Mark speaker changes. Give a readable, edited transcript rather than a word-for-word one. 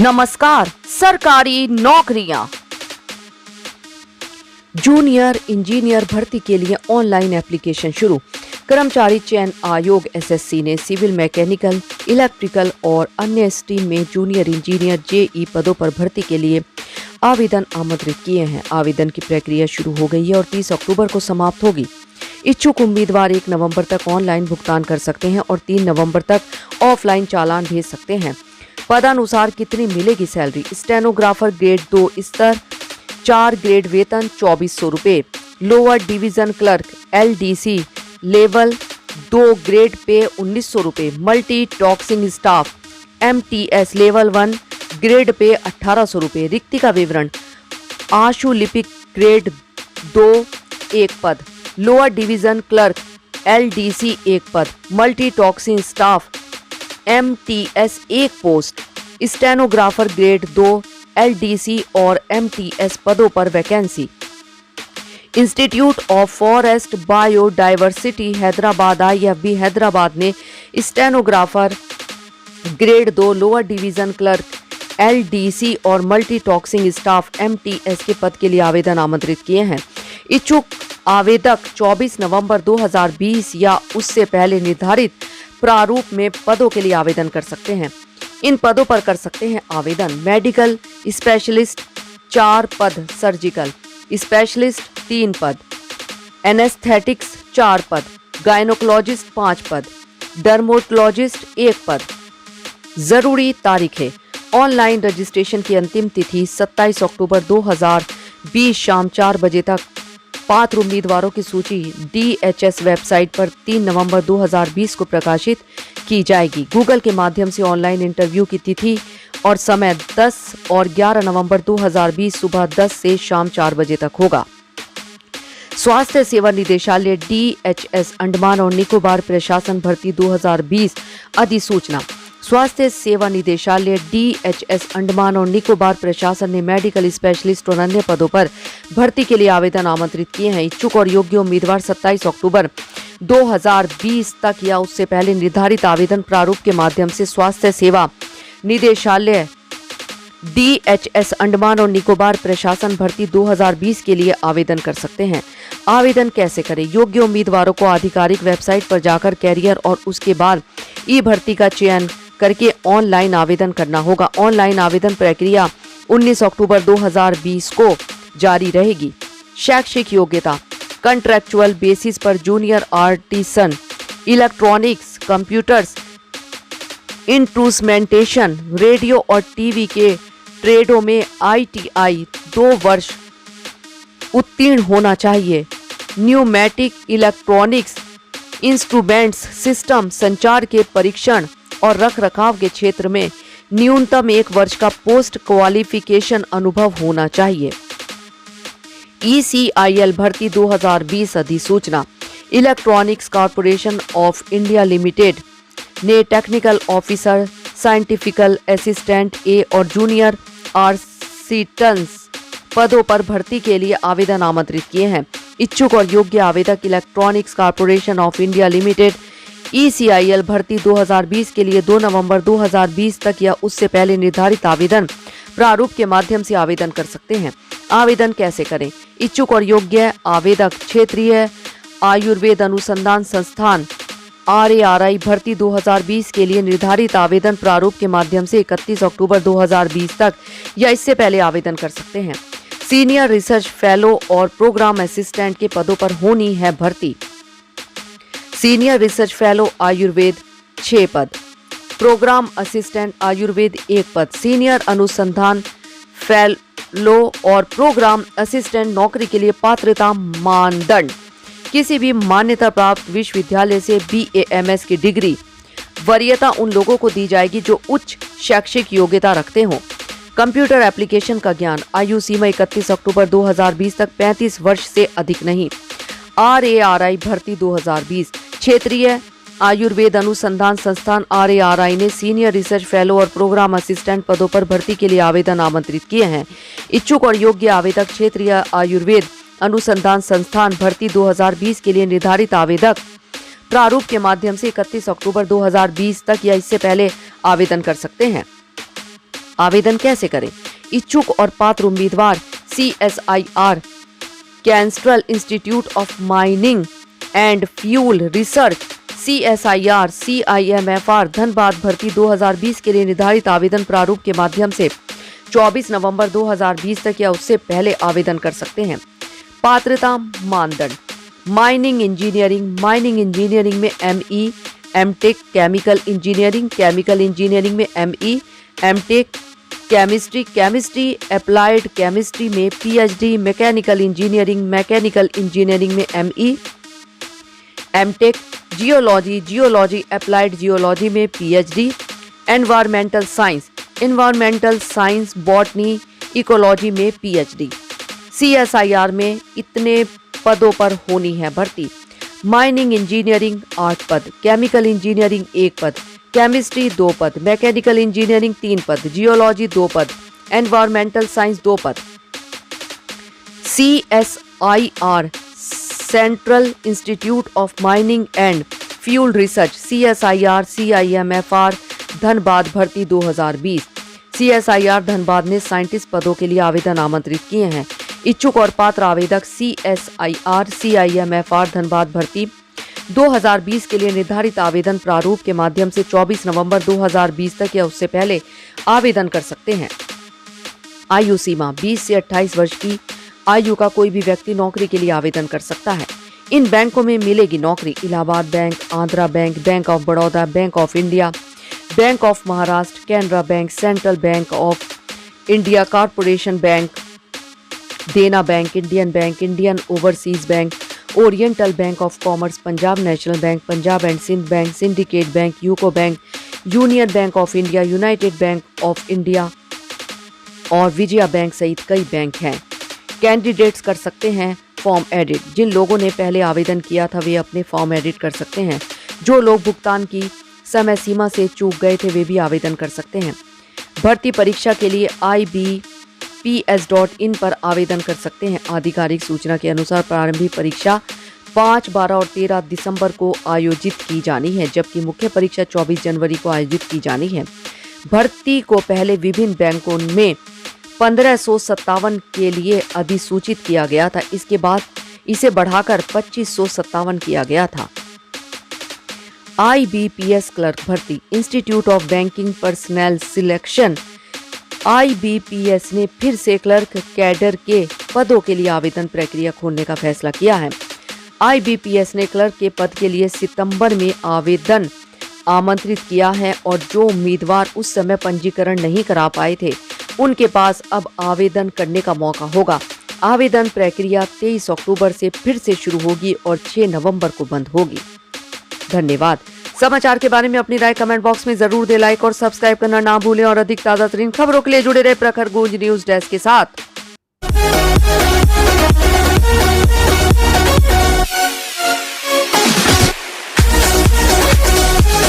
Speaker 1: नमस्कार। सरकारी नौकरियां। जूनियर इंजीनियर भर्ती के लिए ऑनलाइन एप्लीकेशन शुरू। कर्मचारी चयन आयोग एसएससी ने सिविल, मैकेनिकल, इलेक्ट्रिकल और अन्य स्ट्रीम में जूनियर इंजीनियर जेई पदों पर भर्ती के लिए आवेदन आमंत्रित किए हैं। आवेदन की प्रक्रिया शुरू हो गई है और 30 अक्टूबर को समाप्त होगी। इच्छुक उम्मीदवार 1 नवंबर तक ऑनलाइन भुगतान कर सकते हैं और 3 नवंबर तक ऑफलाइन चालान भेज सकते हैं। पदानुसार कितनी मिलेगी सैलरी? स्टेनोग्राफर ग्रेड 2 स्तर 4 ग्रेड वेतन 2400 रुपए। Lower division clerk LDC level 2 grade pay 1900 रुपए। Multi tasking staff MTS level 1 grade pay 1800 रुपए। रिक्ति का विवरण: आशु लिपिक ग्रेड 2 1 पद। लोअर डिवीजन क्लर्क LDC 1 पद। Multi tasking staff MTS 1 post. Stenographer grade 2 LDC और MTS पदों पर vacancy. Institute of forest biodiversity Hyderabad IFB Hyderabad ने stenographer grade 2 lower division clerk LDC और मल्टी टॉक्सिंग स्टाफ MTS के पद के लिए आवेदन आमंत्रित किए हैं। इच्छुक आवेदक 24 नवंबर 2020 या उससे पहले निर्धारित प्रारूप में पदों के लिए आवेदन कर सकते हैं। इन पदों पर कर सकते हैं आवेदन: मेडिकल स्पेशलिस्ट 4 पद, सर्जिकल स्पेशलिस्ट 3 पद, एनेस्थेटिक्स 4 पद, गायनोकोलॉजिस्ट 5 पद, डर्मेटोलॉजिस्ट 1 पद। जरूरी तारीखें: ऑनलाइन रजिस्ट्रेशन की अंतिम तिथि 27 अक्टूबर 2020 शाम 4 बजे तक। पात्र उम्मीदवारों की सूची DHS वेबसाइट पर 3 नवंबर 2020 को प्रकाशित की जाएगी। गूगल के माध्यम से ऑनलाइन इंटरव्यू की तिथि और समय 10 और 11 नवंबर 2020 सुबह 10 से शाम 4 बजे तक होगा। स्वास्थ्य सेवा निदेशालय DHS अंडमान और निकोबार प्रशासन भर्ती 2020 अधिसूचना। स्वास्थ्य सेवा निदेशालय DHS अंडमान और निकोबार प्रशासन ने मेडिकल स्पेशलिस्ट और अन्य पदों पर भर्ती के लिए आवेदन आमंत्रित किए हैं। इच्छुक और योग्य उम्मीदवार 27 अक्टूबर 2020 तक या उससे पहले निर्धारित आवेदन प्रारूप के माध्यम से स्वास्थ्य सेवा निदेशालय DHS अंडमान और निकोबार प्रशासन भर्ती 2020 के लिए आवेदन कर सकते हैं। आवेदन कैसे करें? योग्य उम्मीदवारों को आधिकारिक वेबसाइट पर जाकर कैरियर और उसके बाद भर्ती का चयन करके ऑनलाइन आवेदन करना होगा। ऑनलाइन आवेदन प्रक्रिया 19 अक्टूबर 2020 को जारी रहेगी। शैक्षिक योग्यता: कॉन्ट्रैक्चुअल बेसिस पर junior artisan electronics, computers, instrumentation, radio और टीवी के ट्रेडों में ITI 2 वर्ष उत्तीर्ण होना चाहिए। न्यूमेटिक, इलेक्ट्रॉनिक्स, इंस्ट्रूमेंट्स, सिस्टम, संचार के परीक्षण और रखरखाव के क्षेत्र में न्यूनतम 1 वर्ष का पोस्ट क्वालिफिकेशन अनुभव होना चाहिए। ECIL भर्ती 2020 अधिसूचना। Electronics corporation of India limited ने technical officer, scientifical assistant A और जूनियर आर्टिसंस पदों पर भर्ती के लिए आवेदन आमंत्रित किए हैं। इच्छुक और योग्य आवेदक electronics corporation of India limited ECIL भर्ती 2020 के लिए 2 नवंबर 2020 तक या उससे पहले निर्धारित आवेदन प्रारूप के माध्यम से आवेदन कर सकते हैं। आवेदन कैसे करें? इच्छुक और योग्य आवेदक क्षेत्रीय आयुर्वेद अनुसंधान संस्थान RARI भर्ती 2020 के लिए निर्धारित आवेदन प्रारूप के माध्यम से 31 अक्टूबर 2020 तक या इससे पहले आवेदन कर सकते हैं। सीनियर रिसर्च फेलो और प्रोग्राम असिस्टेंट के पदों पर होनी है भर्ती। सीनियर रिसर्च फेलो आयुर्वेद 6 पद, प्रोग्राम असिस्टेंट आयुर्वेद 1 पद। सीनियर अनुसंधान फेलो और प्रोग्राम असिस्टेंट नौकरी के लिए पात्रता मानदंड: किसी भी मान्यता प्राप्त विश्वविद्यालय से BAMS की डिग्री। वरीयता उन लोगों को दी जाएगी जो उच्च शैक्षिक योग्यता रखते हों। कंप्यूटर एप्लीकेशन का ज्ञान। आयु सीमा 31 अक्टूबर 2020 तक 35 वर्ष से अधिक नहीं। RARI भर्ती 2020। क्षेत्रीय आयुर्वेद अनुसंधान संस्थान RARI ने सीनियर रिसर्च फेलो और प्रोग्राम असिस्टेंट पदों पर भर्ती के लिए आवेदन आमंत्रित किए हैं। इच्छुक और योग्य आवेदक क्षेत्रीय आयुर्वेद अनुसंधान संस्थान भर्ती 2020 के लिए निर्धारित आवेदक प्रारूप के माध्यम से 31 अक्टूबर 2020 तक या इससे पहले आवेदन कर सकते हैं। आवेदन कैसे करें? इच्छुक और पात्र उम्मीदवार CSIR Castrol institute of mining and fuel research CSIR CIMFR Dhanbad भर्ती 2020 के लिए निर्धारित आवेदन प्रारूप के माध्यम से 24 नवंबर 2020 तक या उससे पहले आवेदन कर सकते हैं। पात्रता मानदंड: माइनिंग इंजीनियरिंग में ME, MTech, केमिकल इंजीनियरिंग में ME, MTech, chemistry, applied chemistry में PhD, मैकेनिकल इंजीनियरिंग में ME, MTech, geology, applied geology में PhD, environmental science, botany, ecology में PhD। CSIR में इतने पदों पर होनी है भर्ती। माइनिंग इंजीनियरिंग 8 पद, केमिकल इंजीनियरिंग 1 पद, केमिस्ट्री 2 पद, मैकेनिकल इंजीनियरिंग 3 पद, जियोलॉजी 2 पद, एनवायरमेंटल साइंस 2 पद। CSIR central institute of mining and fuel research CSIR CIMFR Dhanbad भर्ती 2020। CSIR धनबाद ने साइंटिस्ट पदों के लिए आवेदन आमंत्रित किए हैं। इच्छुक और पात्र आवेदक CSIR CIMFR धनबाद भर्ती 2020 के लिए निर्धारित आवेदन प्रारूप के माध्यम से 24 नवंबर 2020 तक या उससे पहले आवेदन कर सकते हैं। आयु सीमा: 20 से 28 वर्ष की आयु का कोई भी व्यक्ति नौकरी के लिए आवेदन कर सकता है। इन बैंकों में मिलेगी नौकरी: Allahabad bank, Andhra bank, bank of Baroda, bank of India, bank of Maharashtra, Canara bank, central bank of India, corporation bank, Dena bank, Indian overseas bank, oriental bank of commerce, Punjab national bank, Punjab and Sind bank, syndicate bank, UCO bank, union bank of India, united bank of India और Vijaya bank सहित कई bank हैं। Candidates कर सकते हैं form edit: जिन लोगों ने पहले आवेदन किया था वे अपने फॉर्म एडिट कर सकते हैं। जो लोग भुगतान की समय सीमा से चूक गए थे वे भी आवेदन कर सकते हैं। भर्ती परीक्षा के लिए IBPS.in पर आवेदन कर सकते हैं। आधिकारिक सूचना के अनुसार प्रारंभिक परीक्षा 5, 12 और 13 दिसंबर को आयोजित की जानी है, जबकि मुख्य परीक्षा 24 जनवरी को आयोजित की जानी है। भर्ती को पहले विभिन्न बैंकों में 1557 के लिए अधिसूचित किया गया था। इसके बाद इसे बढ़ाकर 2557 किया गया था। IBPS क्लर्क भर्ती: institute of banking personal selection IBPS ने फिर से क्लर्क कैडर के पदों के लिए आवेदन प्रक्रिया खोलने का फैसला किया है। IBPS ने क्लर्क के पद के लिए सितंबर में आवेदन आमंत्रित किया है और जो उम्मीदवार उस समय पंजीकरण नहीं करा पाए थे उनके पास अब आवेदन करने का मौका होगा। आवेदन प्रक्रिया 23 अक्टूबर से फिर से शुरू होगी और 6 नवंबर को बंद होगी। धन्यवाद। समाचार के बारे में अपनी राय कमेंट बॉक्स में जरूर दें लाइक और सब्सक्राइब करना ना भूलें और अधिक ताजा तरीन खबरों के लिए जुड़े रहे प्रखर गूंज न्यूज डेस्क के साथ।